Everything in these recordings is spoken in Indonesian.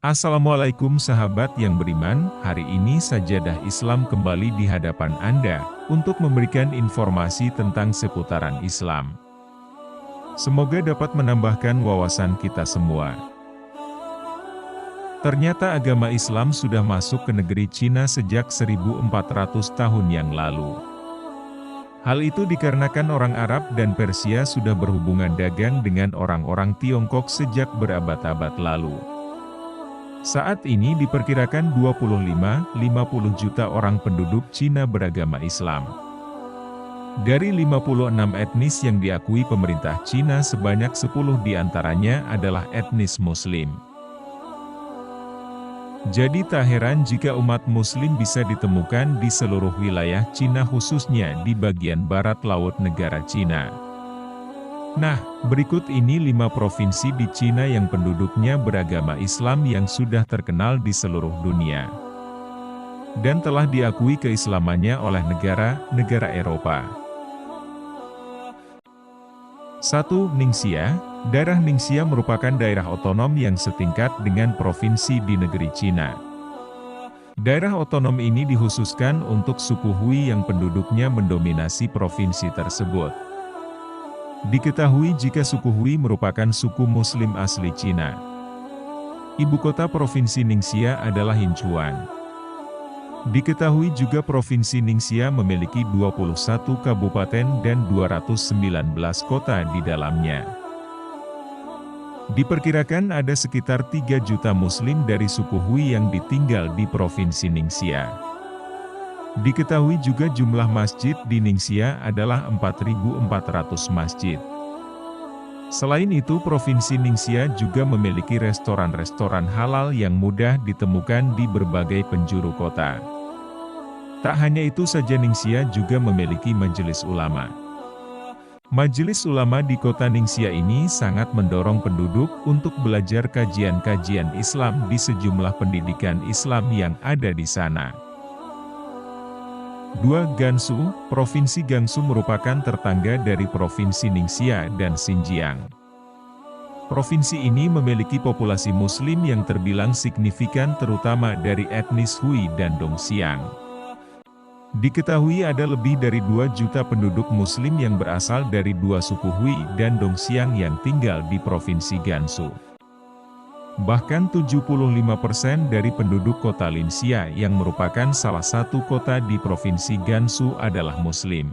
Assalamualaikum sahabat yang beriman, hari ini Sajadah Islam kembali di hadapan Anda, untuk memberikan informasi tentang seputaran Islam. Semoga dapat menambahkan wawasan kita semua. Ternyata agama Islam sudah masuk ke negeri Cina sejak 1400 tahun yang lalu. Hal itu dikarenakan orang Arab dan Persia sudah berhubungan dagang dengan orang-orang Tiongkok sejak berabad-abad lalu. Saat ini diperkirakan 25-50 juta orang penduduk Cina beragama Islam. Dari 56 etnis yang diakui pemerintah Cina, sebanyak 10 diantaranya adalah etnis Muslim. Jadi tak heran jika umat Muslim bisa ditemukan di seluruh wilayah Cina, khususnya di bagian barat laut negara Cina. Nah, berikut ini 5 provinsi di Cina yang penduduknya beragama Islam yang sudah terkenal di seluruh dunia. Dan telah diakui keislamannya oleh negara-negara Eropa. 1. Ningxia. Daerah Ningxia merupakan daerah otonom yang setingkat dengan provinsi di negeri Cina. Daerah otonom ini dikhususkan untuk suku Hui yang penduduknya mendominasi provinsi tersebut. Diketahui jika suku Hui merupakan suku Muslim asli Cina. Ibu kota provinsi Ningxia adalah Yinchuan. Diketahui juga provinsi Ningxia memiliki 21 kabupaten dan 219 kota di dalamnya. Diperkirakan ada sekitar 3 juta Muslim dari suku Hui yang ditinggal di provinsi Ningxia. Diketahui juga jumlah masjid di Ningxia adalah 4.400 masjid. Selain itu, provinsi Ningxia juga memiliki restoran-restoran halal yang mudah ditemukan di berbagai penjuru kota. Tak hanya itu saja, Ningxia juga memiliki majelis ulama. Majelis ulama di kota Ningxia ini sangat mendorong penduduk untuk belajar kajian-kajian Islam di sejumlah pendidikan Islam yang ada di sana. 2. Gansu. Provinsi Gansu merupakan tetangga dari provinsi Ningxia dan Xinjiang. Provinsi ini memiliki populasi Muslim yang terbilang signifikan, terutama dari etnis Hui dan Dongxiang. Diketahui ada lebih dari 2 juta penduduk Muslim yang berasal dari 2 suku Hui dan Dongxiang yang tinggal di provinsi Gansu. Bahkan 75% dari penduduk kota Linxia yang merupakan salah satu kota di provinsi Gansu adalah Muslim.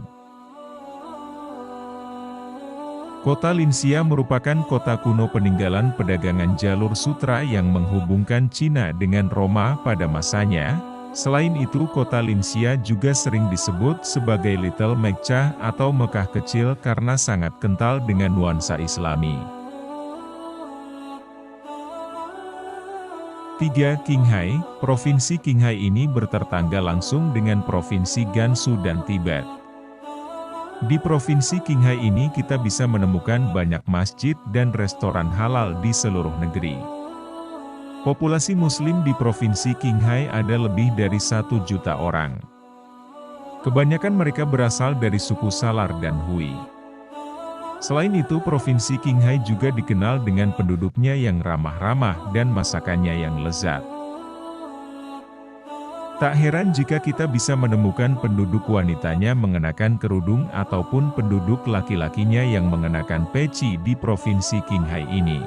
Kota Linxia merupakan kota kuno peninggalan pedagangan jalur sutra yang menghubungkan Cina dengan Roma pada masanya. Selain itu, kota Linxia juga sering disebut sebagai Little Mekah atau Mekah kecil karena sangat kental dengan nuansa Islami. 3. Qinghai. Provinsi Qinghai ini bertetangga langsung dengan provinsi Gansu dan Tibet. Di provinsi Qinghai ini kita bisa menemukan banyak masjid dan restoran halal di seluruh negeri. Populasi Muslim di provinsi Qinghai ada lebih dari 1 juta orang. Kebanyakan mereka berasal dari suku Salar dan Hui. Selain itu, provinsi Qinghai juga dikenal dengan penduduknya yang ramah-ramah dan masakannya yang lezat. Tak heran jika kita bisa menemukan penduduk wanitanya mengenakan kerudung ataupun penduduk laki-lakinya yang mengenakan peci di provinsi Qinghai ini.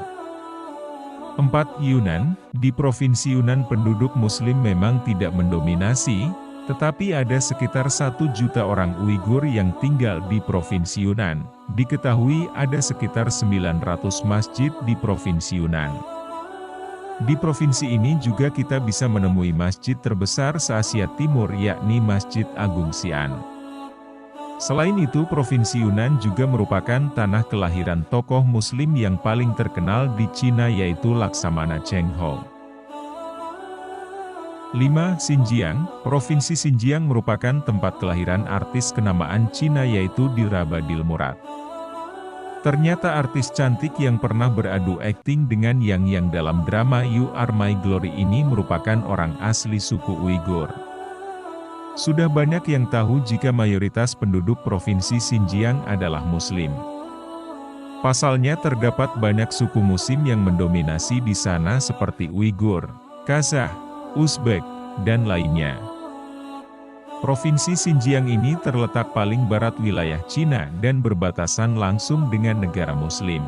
4. Yunan. Di provinsi Yunan penduduk Muslim memang tidak mendominasi, tetapi ada sekitar 1 juta orang Uighur yang tinggal di provinsi Yunan. Diketahui ada sekitar 900 masjid di provinsi Yunan. Di provinsi ini juga kita bisa menemui masjid terbesar se-Asia Timur, yakni Masjid Agung Xi'an. Selain itu, provinsi Yunan juga merupakan tanah kelahiran tokoh Muslim yang paling terkenal di Cina, yaitu Laksamana Cheng Ho. 5. Xinjiang. Provinsi Xinjiang merupakan tempat kelahiran artis kenamaan Cina, yaitu Dira Badil Murad. Ternyata artis cantik yang pernah beradu akting dengan Yang dalam drama You Are My Glory ini merupakan orang asli suku Uighur. Sudah banyak yang tahu jika mayoritas penduduk provinsi Xinjiang adalah Muslim. Pasalnya terdapat banyak suku Muslim yang mendominasi di sana seperti Uighur, Kazakh, Uzbek, dan lainnya. Provinsi Xinjiang ini terletak paling barat wilayah Cina dan berbatasan langsung dengan negara Muslim,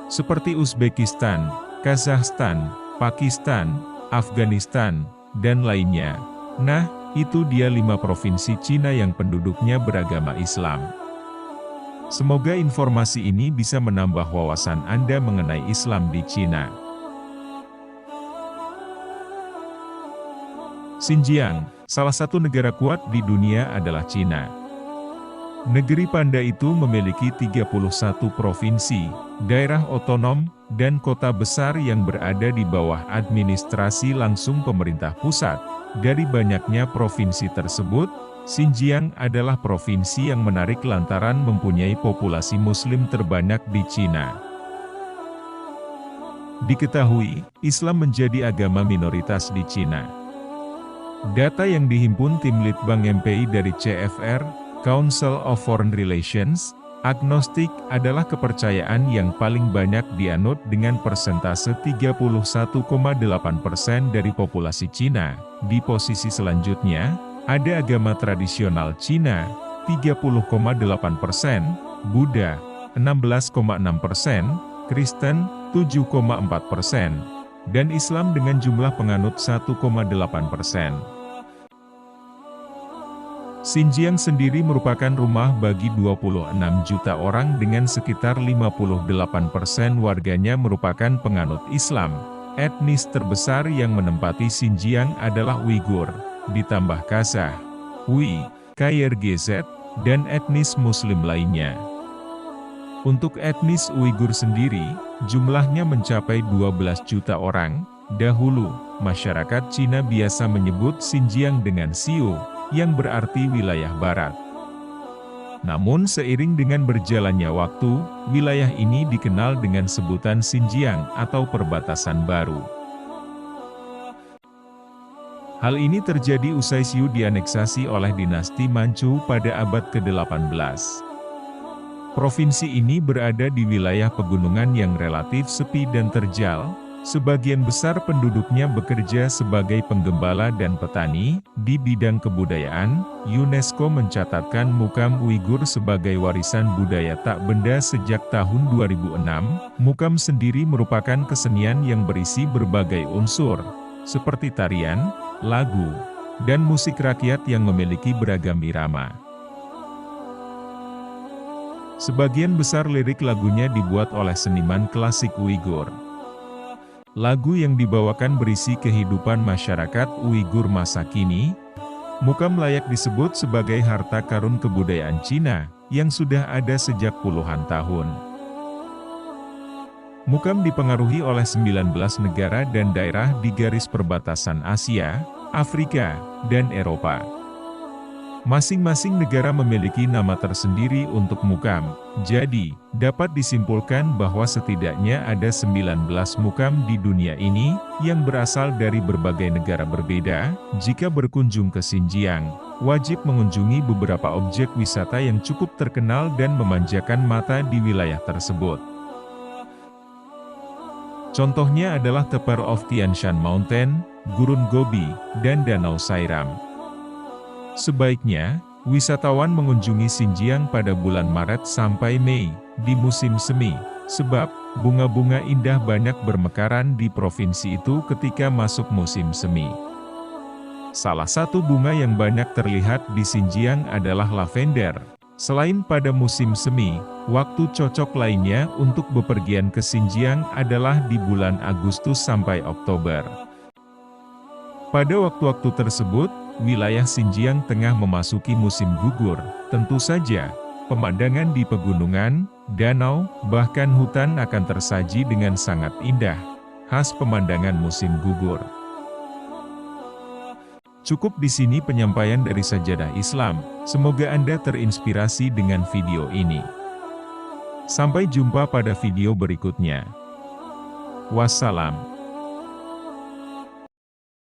seperti Uzbekistan, Kazakhstan, Pakistan, Afghanistan, dan lainnya. Nah, itu dia 5 provinsi Cina yang penduduknya beragama Islam. Semoga informasi ini bisa menambah wawasan Anda mengenai Islam di Cina. Xinjiang, salah satu negara kuat di dunia adalah Cina. Negeri Panda itu memiliki 31 provinsi, daerah otonom, dan kota besar yang berada di bawah administrasi langsung pemerintah pusat. Dari banyaknya provinsi tersebut, Xinjiang adalah provinsi yang menarik lantaran mempunyai populasi Muslim terbanyak di Cina. Diketahui, Islam menjadi agama minoritas di Cina. Data yang dihimpun tim Litbang MPI dari CFR, Council of Foreign Relations, agnostik adalah kepercayaan yang paling banyak dianut dengan persentase 31,8% dari populasi Cina. Di posisi selanjutnya, ada agama tradisional Cina, 30,8%, Buddha, 16,6%, Kristen, 7,4%, dan Islam dengan jumlah penganut 1,8%. Xinjiang sendiri merupakan rumah bagi 26 juta orang dengan sekitar 58% warganya merupakan penganut Islam. Etnis terbesar yang menempati Xinjiang adalah Uighur, ditambah Kazakh, Hui, Kyrgyz, dan etnis Muslim lainnya. Untuk etnis Uighur sendiri, jumlahnya mencapai 12 juta orang. Dahulu, masyarakat Cina biasa menyebut Xinjiang dengan Xiu, yang berarti wilayah barat. Namun seiring dengan berjalannya waktu, wilayah ini dikenal dengan sebutan Xinjiang atau perbatasan baru. Hal ini terjadi usai Xiu dianeksasi oleh dinasti Manchu pada abad ke-18. Provinsi ini berada di wilayah pegunungan yang relatif sepi dan terjal. Sebagian besar penduduknya bekerja sebagai penggembala dan petani. Di bidang kebudayaan, UNESCO mencatatkan Mukam Uighur sebagai warisan budaya tak benda sejak tahun 2006. Mukam sendiri merupakan kesenian yang berisi berbagai unsur, seperti tarian, lagu, dan musik rakyat yang memiliki beragam irama. Sebagian besar lirik lagunya dibuat oleh seniman klasik Uighur. Lagu yang dibawakan berisi kehidupan masyarakat Uighur masa kini. Mukam layak disebut sebagai harta karun kebudayaan Cina, yang sudah ada sejak puluhan tahun. Mukam dipengaruhi oleh 19 negara dan daerah di garis perbatasan Asia, Afrika, dan Eropa. Masing-masing negara memiliki nama tersendiri untuk mukam, jadi, dapat disimpulkan bahwa setidaknya ada 19 mukam di dunia ini, yang berasal dari berbagai negara berbeda. Jika berkunjung ke Xinjiang, wajib mengunjungi beberapa objek wisata yang cukup terkenal dan memanjakan mata di wilayah tersebut. Contohnya adalah The Pearl of Tian Shan Mountain, Gurun Gobi, dan Danau Sairam. Sebaiknya, wisatawan mengunjungi Xinjiang pada bulan Maret sampai Mei, di musim semi, sebab bunga-bunga indah banyak bermekaran di provinsi itu ketika masuk musim semi. Salah satu bunga yang banyak terlihat di Xinjiang adalah lavender. Selain pada musim semi, waktu cocok lainnya untuk bepergian ke Xinjiang adalah di bulan Agustus sampai Oktober. Pada waktu-waktu tersebut, wilayah Xinjiang tengah memasuki musim gugur. Tentu saja, pemandangan di pegunungan, danau, bahkan hutan akan tersaji dengan sangat indah, khas pemandangan musim gugur. Cukup di sini penyampaian dari Sajadah Islam. Semoga Anda terinspirasi dengan video ini. Sampai jumpa pada video berikutnya. Wassalam.